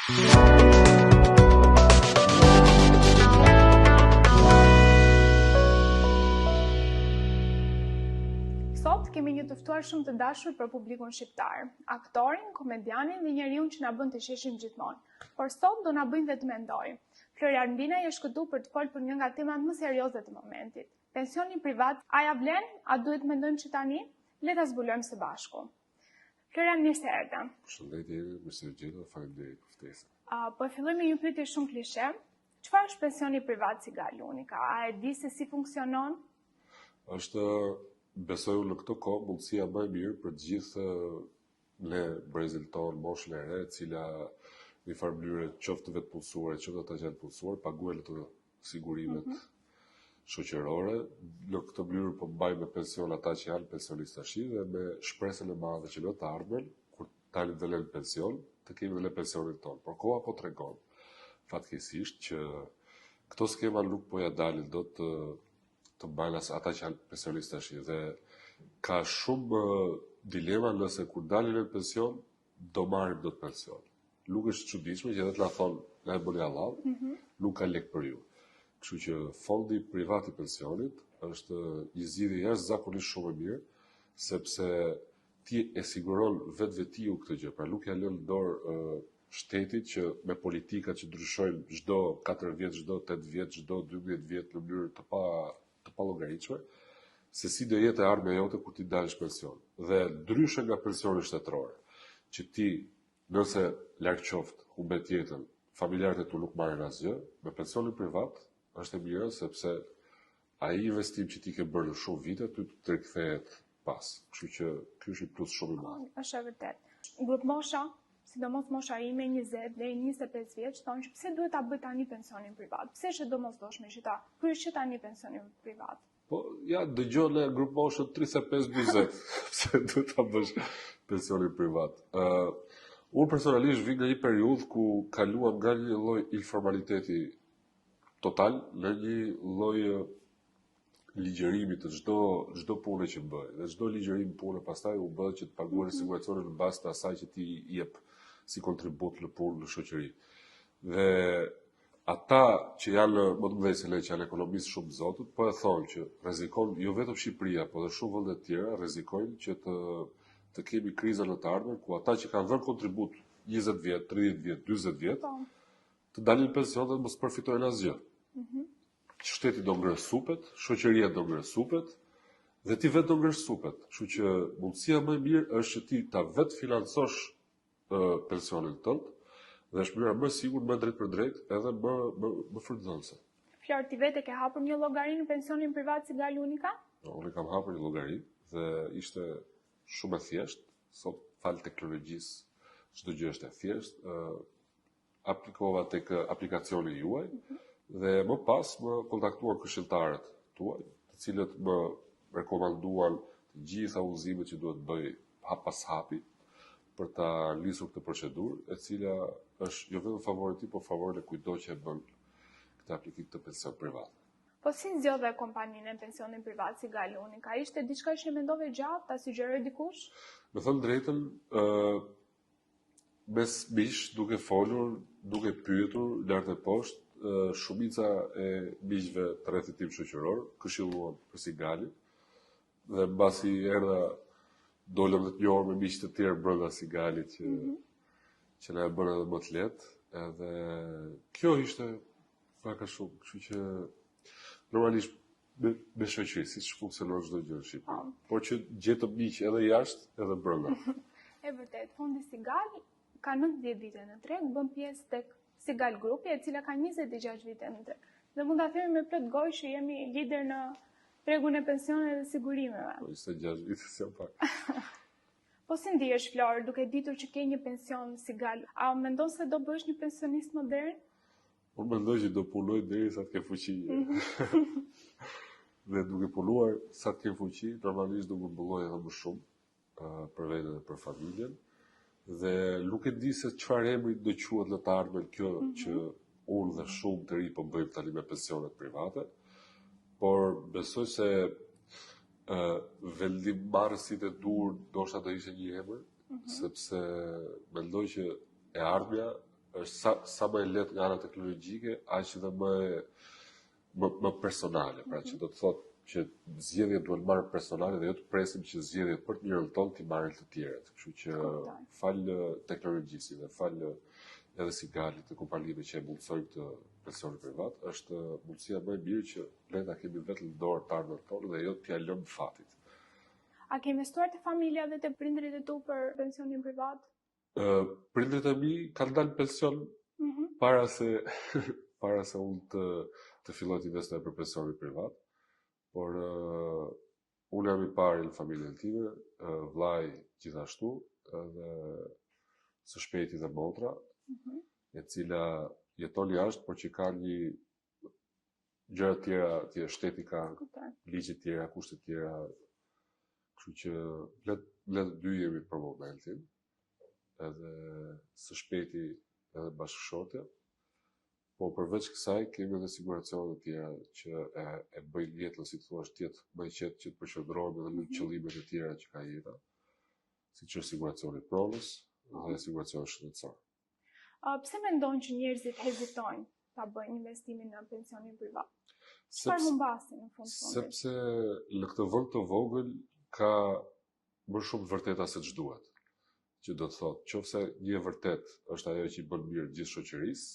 Sot kemi një të ftuar shumë të dashur për publikun shqiptar, aktorin, komedianin dhe njeriun që na bën të sheshim gjithmonë. Por sot do na bëjnë dhe të mendojmë. Florian Binaj është këtu për të folur për një nga temat më serioze të momentit. Pensioni privat, a ja vlen? A duhet mendojmë që tani? Le ta zbulojmë së bashku. Florian, mirë se erdha. Përshëndetje, mirë se u gjeta, faleminderit për ftesën. Po e filloj me një pyetje shumë klishe. Çfarë është pensioni privat si gal unika? A e di se si funksionon? Është, besoj unë, në këto kohë mundësia më e mirë për të gjithë ne brezil tonë, moshën e re, e cila në një farë mënyrë qoftë të vetëpunësuar, qoftë ata që janë të punësuar, paguajnë ato sigurimet shoqërore. Në këtë mënyrë po mbajmë me pension ata që janë pensionistë tash dhe me shpresën e madhe që në të ardhmen, kur dalim dhe lënë pension, të kemi dhe pensionin tonë. Por koha po tregon fatkeqësisht që këto skema nuk po ja dalin dot të mbajnë ata që janë pensionistë tash dhe ka shumë dilema nëse kur dalin në pension do marrim dot pension. Nuk është çuditshme që edhe të na thonë na e bëni halal, nuk ka lek për ju. Kështu që fondi privat i pensionit është një zgjidhje jashtëzakonisht shumë e mirë, sepse ti e siguron vetvetiu këtë gjë. Pra nuk ja lën dorë shtetit që me politikat që ndryshojnë çdo 4 vjet, çdo 8 vjet, çdo 12 vjet në mënyrë të pa llogaritshme, se si do jetë e ardhmja jote kur ti dalësh pension. Dhe ndryshe nga pensioni shtetëror, që ti nëse larg qoftë humbet jetën, familjarët e tu nuk marrin asgjë, me pensionin privat është e mirë sepse ai investim që ti ke bërë në shumë vite ty të rikthehet pas. Kështu që ky është një plus shumë i madh. Është e vërtetë. Grup mosha, sidomos mosha ime 20 deri 25 vjeç, thonë që pse duhet ta bëj tani pensionin privat? Pse është e domosdoshme që ta kryesh që tani pensionin privat? Po ja dëgjon në grup moshën 35-40, pse duhet ta bësh pensionin privat. Unë personalisht vi nga një periudhë ku kaluam nga një lloj informaliteti total në një lloj ligjërimi të çdo pune që bëj. Dhe çdo ligjërim pune pastaj u bë që të paguash siguracionin në bazë të asaj që ti jep si kontribut në punë në shoqëri. Dhe ata që janë më të mëdhenj se ne, që janë ekonomistë shumë zotët, po e thonë që rrezikon jo vetëm Shqipëria, por edhe shumë vende të tjera rrezikojnë që të kemi krizën në të ardhmen, ku ata që kanë dhënë kontribut 20 vjet, 30 vjet, 40 vjet, të dalin në pension dhe mos përfitojnë asgjë. Shteti do ngrënë supet, shoqëria do ngrënë supet, dhe ti vetë do ngrësh supet. Kështu që mundësia më e mirë është që ti ta vetë financosh pensionin tënd, dhe është mënyra më e sigurt, më drejt për drejt, edhe më frymëdhënëse. Flor, ti vetë ke hapur një llogari në pensionin privat si gal unika? Unë kam hapur një llogari dhe ishte shumë e thjeshtë. Sot fal teknologjisë çdo gjë është e thjeshtë. Aplikova tek aplikacioni juaj dhe më pas më kontaktuan këshilltarët tuaj, të cilët më rekomanduan të gjitha udhëzimet që duhet bëj hap pas hapi për ta nisur këtë procedurë, e cila është jo vetëm favorin e tij, por favorin e kujdo që e bën këtë aplikim të pension privat. Po si zgjodhe kompaninë e pensionin privat si gal unika? Ishte diçka që mendove gjatë, ta sugjeroi dikush? Me thënë drejtën, mes mish, duke folur, duke pyetur lart e poshtë, shumica e miqve të rrethit tim shoqëror këshilluan për si galin, dhe mbasi erdha dolëm dhe të njohur me miq të tjerë brenda si galit që na e bën edhe më të lehtë, edhe kjo ishte pak a shumë, kështu që normalisht me shoqëri, siç funksionon çdo gjë në Shqipëri. Por që gjetëm miq edhe jashtë edhe brenda. E vërtet, Fondi Sigal ka 19 vite në treg, bën pjesë tek Sigal Grupi, e cila ka 26 vite në treg. Dhe mund ta themi me plot gojë që jemi lider në tregun e pensioneve dhe sigurimeve. Po 26 vite si pak. Po si ndihesh, Flor, duke ditur që ke një pension Sigal? A mendon se do bësh një pensionist modern? Unë mendoj që do punoj derisa të kem fuqi. Dhe duke punuar sa të kem fuqi, normalisht do më mbulloj edhe më shumë për veten dhe për familjen. Dhe nuk e di se çfarë emri do quhet në të ardhmen kjo që unë dhe shumë të ri po bëjmë tani me pensionet private, por besoj se vendimmarrësit e dur ndoshta do ishte një emër, sepse mendoj që e ardhmja është sa më e lehtë nga ana teknologjike, aq edhe më personale, pra që do të thotë që zgjedhjet duhen marrë personale dhe jo të presim që zgjedhjet për të mirën tonë t'i marrin të tjerët. Kështu që fal teknologjisë dhe fal edhe sigalit të kompanive që e mundësojnë këtë pension privat, është mundësia më e mirë që ne ta kemi vetëm në dorë të ardhmën tonë dhe jo t'ia lëmë fatit. A ke investuar te familja dhe te prindrit e tu për pensionin privat? Prindrit e mi kanë dalë pension para se unë të filloj të investoj për pensionin privat, por unë jam i pari në familjen time, vllai gjithashtu, dhe së shpejti dhe motra, e cila jeton jashtë, por që ka një gjëra të tjera, shteti ka ligje të tjera, kushte të tjera, kështu që le të dy jemi për momentin, edhe së shpejti edhe bashkëshorte, po përveç kësaj kemi edhe siguracione të tjera që e bëjnë jetën, si thua, tjetë më i qetë që të përqendrohemi edhe në qëllimet e tjera që ka jeta, siç është siguracioni pronës dhe siguracioni shëndetësor. Pse mendon që njerëzit hezitojnë ta bëjnë investimin në pensionin privat? Çfarë humbasin në fund? Sepse në këtë vend të vogël ka më shumë të vërteta se ç'duhet. Që do të thotë, nëse një e vërtet është ajo që i bën mirë gjithë shoqërisë,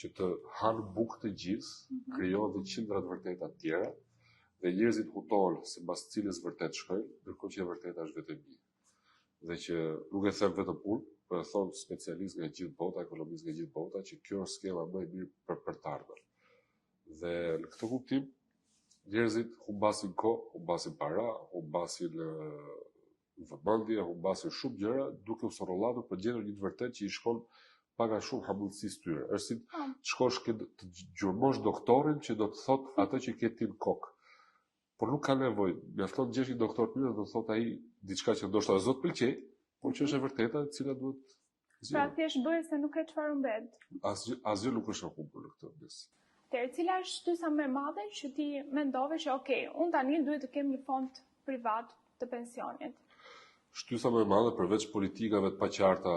që të hanë bukë të gjithë, krijohen dhe qindra të vërteta të tjera, dhe njerëzit hutohen se mbas cilës vërtet shkojnë, ndërkohë që e vërteta është vetëm një. Dhe që nuk e them vetëm unë, por e thon specialistë nga gjithë bota, ekonomistë nga gjithë bota, që kjo është skema më e mirë për të ardhmen. Dhe në këtë kuptim, njerëzit humbasin kohë, humbasin para, humbasin vëmendje, humbasin shumë gjëra, duke u sorrollatur për gjetur një të vërtetë që i shkon paga shumë hambullësisë tyre. Është si të shkosh të gjurmosh doktorin që do të thotë atë që ke ti në kokë. Por nuk ka nevojë. Mjafton të gjesh një doktor të mirë, do të thotë ai diçka që ndoshta zot pëlqej, por që është e vërteta, e cila duhet zgjedhur. Pra thjesht bëhet se nuk e çfarë mbet. Asgjë nuk është e humbur në këtë pjesë. Cila është shtysa më e madhe që ti mendove që unë tani duhet të kem një fond privat të pensionit? Shtysa më e madhe përveç politikave të paqarta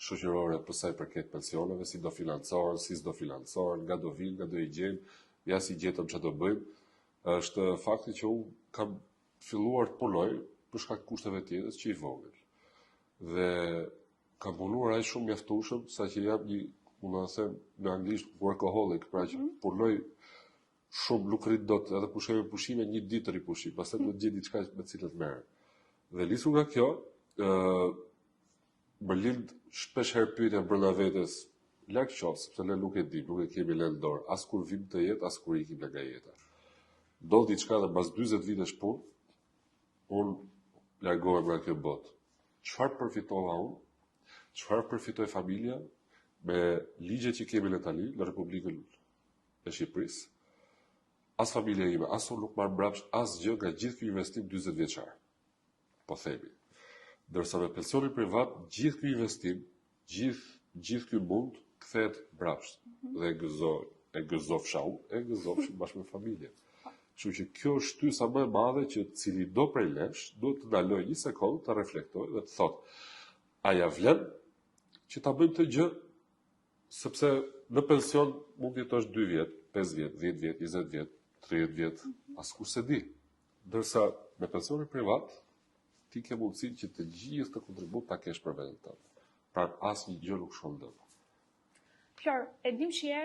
shoqërore për sa i përket pensioneve, si do financohen, si s'do financohen, nga do vinë, nga do i gjejnë, ja si gjetëm çfarë do bëjmë, është fakti që unë kam filluar të punoj për shkak të kushteve të jetës që i vogël. Dhe kam punuar aq shumë mjaftueshëm saqë jam një, unë them në anglisht workaholic, pra që punoj shumë, nuk rrit dot, edhe pushime një ditë të ripushim, pastaj do të gjej diçka me cilën të merrem. Dhe lisur nga kjo, më lind shpesh herë pyetja brenda vetes, larg qoftë, sepse ne nuk e dim, nuk e kemi lënë dorë, as kur vim të jetë, as kur ikim nga jeta. Ndodh diçka dhe mbas 40 vitesh punë, unë largohem nga kjo botë. Çfarë përfitova unë? Çfarë përfitoi familja me ligjet që kemi ne tani në Republikën e Shqipërisë? As familja ime, as unë nuk marr mbrapsht asgjë nga gjithë ky investim 40 vjeçar. Po themi. Dërsa me pensionin privat, gjithë ky investim, gjithë ky mund kthehet mbrapsht dhe e gëzofsha unë, e gëzofshin bashkë me familjen. Kështu që kjo është shtysa më e madhe që cili do prej lesh duhet të ndalojë një sekondë, të reflektojë dhe të thotë, a ja vlen që ta bëjmë këtë gjë, sepse në pension mund të jetosh 2 vjet, 5 vjet, 10 vjet, 20 vjet, 30 vjet, askush se di. Ndërsa me pensionin privat ti ke mundësinë që të gjithë të kontribut ta kesh për veten tënde. Pra asnjë gjë nuk shkon dot. Flor, e dim që je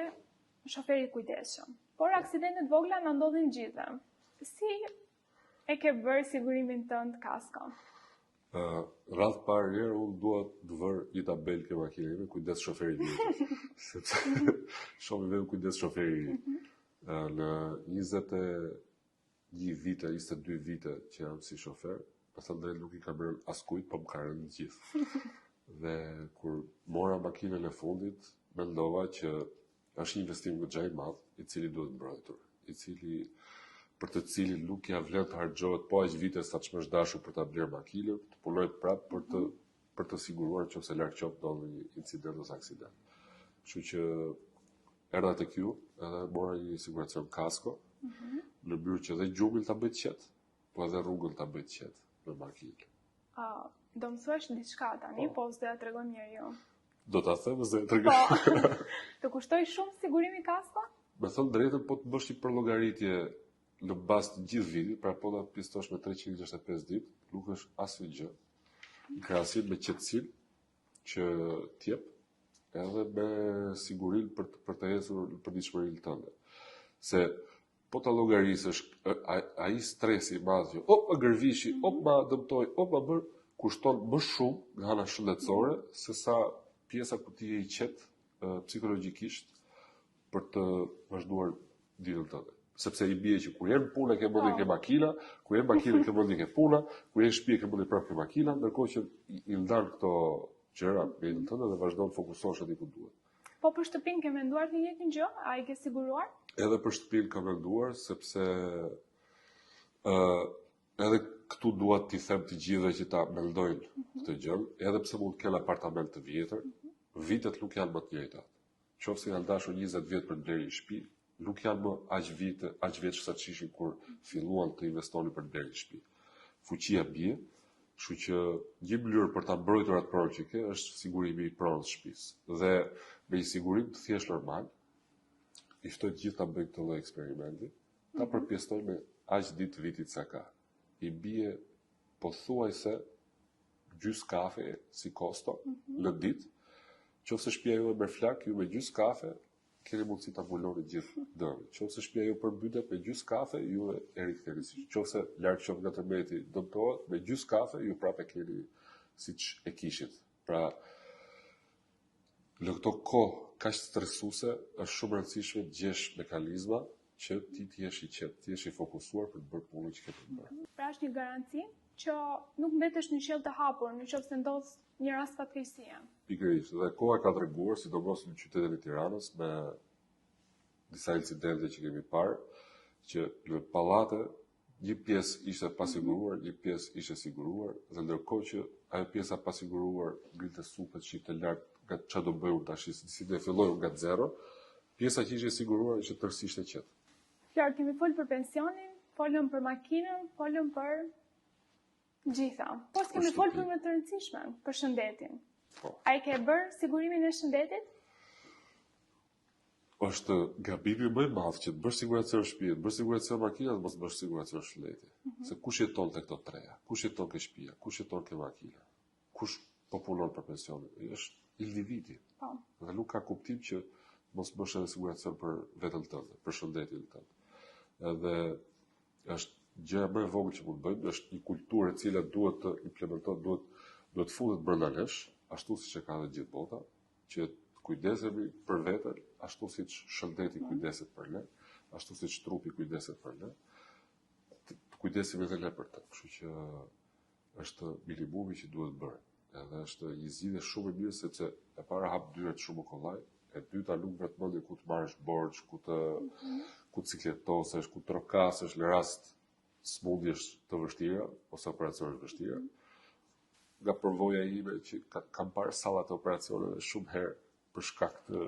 shofer i kujdesshëm, por aksidentet vogla na ndodhin gjithë. Si e ke bërë sigurimin tënd kasko? Radh parë herë unë dua të vër një tabelë ke makinën ime, kujdes shoferi i ri. Sepse shohim vetëm kujdes shoferi i ri. Në 21 vite, 22 vite që jam si shofer, pastaj nuk i ka bërë askujt, po më ka rënë gjithë. Dhe kur mora makinën e fundit, mendova që është një investim goxha i madh, i cili duhet mbrojtur, për të cilin nuk ja vlen të harxhohet po aq vite sa ç'më është dashur për ta bler makinën, të punoj prapë për të siguruar nëse larg qoftë ndodh një incident ose aksident. Kështu që erdha tek ju, edhe mora një siguracion kasko, në mënyrë që dhe gjumin ta bëj qet, po edhe rrugën ta bëj qet me makinë. Do më thuash diçka tani, po s'do ja tregoj njeriu. Do ta them se Po. Të kushtoj shumë sigurimi kasko? Me thënë drejtën, po të bësh një përllogaritje në bazë të gjithë vitit, pra po ta pistosh me 365 ditë, nuk është asnjë gjë. Në krahasim me qetësinë që t'jep, edhe me sigurinë për të ecur në përditshmërinë tënde. Se po ta llogarisësh ai stresi i madh që ma gërvishi, ma dëmtoi, ma bër, kushton më shumë nga ana shëndetësore se sa pjesa ku ti je i qetë psikologjikisht për të vazhduar ditën tënde. Sepse i bie që kur je në punë ke mendje ke makina, kur je në makinë ke mendje ke puna, kur je në shtëpi ke mendje prapë ke makina, ndërkohë që i ndan këto gjëra në jetën tënde dhe vazhdon të fokusohesh aty ku duhet. Po për shtëpinë ke menduar të njëjtin gjë? A i ke siguruar? Edhe për shtëpinë kam menduar, sepse edhe këtu dua t'i them të gjithëve që ta mendojnë këtë gjë, edhe pse mund të kenë apartament të vjetër, vitet nuk janë më të njëjta. Qofse janë dashur 20 vjet për të blerë një shtëpi, nuk janë më aq vjeç sa ishin kur filluan të investonin për të blerë një shtëpi. Fuqia bie, kështu që një mënyrë për ta mbrojtur atë pronën që ke është sigurimi i pronës së shtëpisë. Dhe me një sigurim të thjesht normal, i ftoj të gjithë ta bëjnë këtë lloj eksperimenti, ta përpjestojnë me aq ditë vitit sa ka. I bie pothuajse gjys kafe si kosto në ditë. Qofse shtëpia juaj merr flak, ju me gjys kafe keni mundësi ta mbuloni gjithë dërin. Qofse shtëpia ju përmbytet me gjys kafe, ju e riktheni. Qofse larg qoftë nga tërmeti dëmtohet, me gjys kafe ju prapë keni siç e kishit. Pra në këto kohë kaq stresuese është shumë e rëndësishme të gjesh mekanizma që ti të jesh i qetë, të jesh i fokusuar për të bërë punën që ke për të bërë. Pra është një garanci që nuk mbetesh në qiell të hapur nëse ndodh një rast fatkeqësie. Pikërisht, dhe koha ka treguar, sidomos në qytetin e Tiranës, me disa incidente që kemi parë, që në pallate një pjesë ishte pasiguruar, një pjesë ishte siguruar, dhe ndërkohë që ajo pjesa pasiguruar ngrilte supet shifte lart nga çfarë do bëjmë tash, si do fillojmë nga zero, pjesa që ishte siguruar ishte tërësisht e qetë. Flor, kemi folur për pensionin, folëm për makinën, folëm për gjitha. Po s'kemi folur për më të rëndësishmen, për shëndetin. Po. A i ke bërë sigurimin e shëndetit? Është gabimi më i madh që të bësh siguracion shtëpie, të bësh siguracion makinës, mos bësh siguracion shëndeti. Se kush jeton te këto treja? Kush jeton ke shtëpia? Kush jeton ke makina? Kush po punon për pensionin? Është individi. Po. Dhe nuk ka kuptim që mos bësh edhe siguracion për veten tënde, për shëndetin tënd. Edhe është gjëja më e vogël që mund bëjmë, është një kulturë e cila duhet të implementohet, duhet fundet brenda nesh, ashtu siç e ka dhe gjithë bota, që kujdesemi për veten, ashtu siç shëndeti kujdeset për ne, ashtu siç trupi kujdeset për ne, të kujdesemi edhe ne për të. Kështu që është minimumi që duhet bërë. Edhe është një zgjidhje shumë e mirë sepse e para hap dyert shumë kollaj, e dyta nuk vret mendje ku të marrësh borxh, ku të cikletosesh, ku të trokasesh në rast smundjesh të vështira ose operacione të vështira. Nga përvoja ime që kam parë sallat e operacioneve shumë herë për shkak të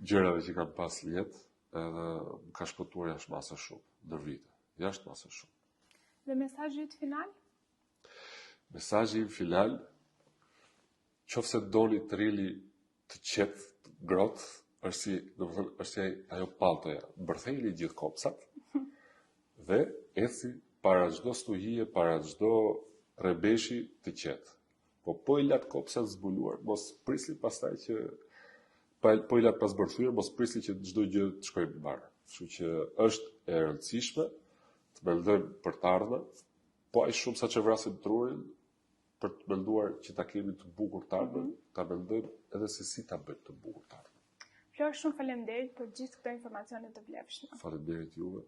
gjërave që kam pas në jetë, edhe më ka shpëtuar jashtë masa shumë, ndër vite, jashtë masa shumë. Dhe mesazhi yt final? Mesazhi im final, qofse doni të rrini të qetë, të grotë, është si ajo paltoja, bërthejni gjithë kopsat dhe eci para çdo stuhie, para çdo rrebeshi të qetë. Po i lat kopsat zbuluar, mos prisni pastaj që po i lat pas bërthyer, mos prisni që çdo gjë të shkojë mbar. Kështu që është e rëndësishme të mendojmë për të ardhmen, po aq shumë sa që vrasim trurin për të menduar që ta kemi të bukur të ardhmen, ta mendojmë edhe se si ta bëjmë të bukur të ardhmen. Flor, shumë faleminderit për gjithë këto informacione të vlefshme. Faleminderit juve.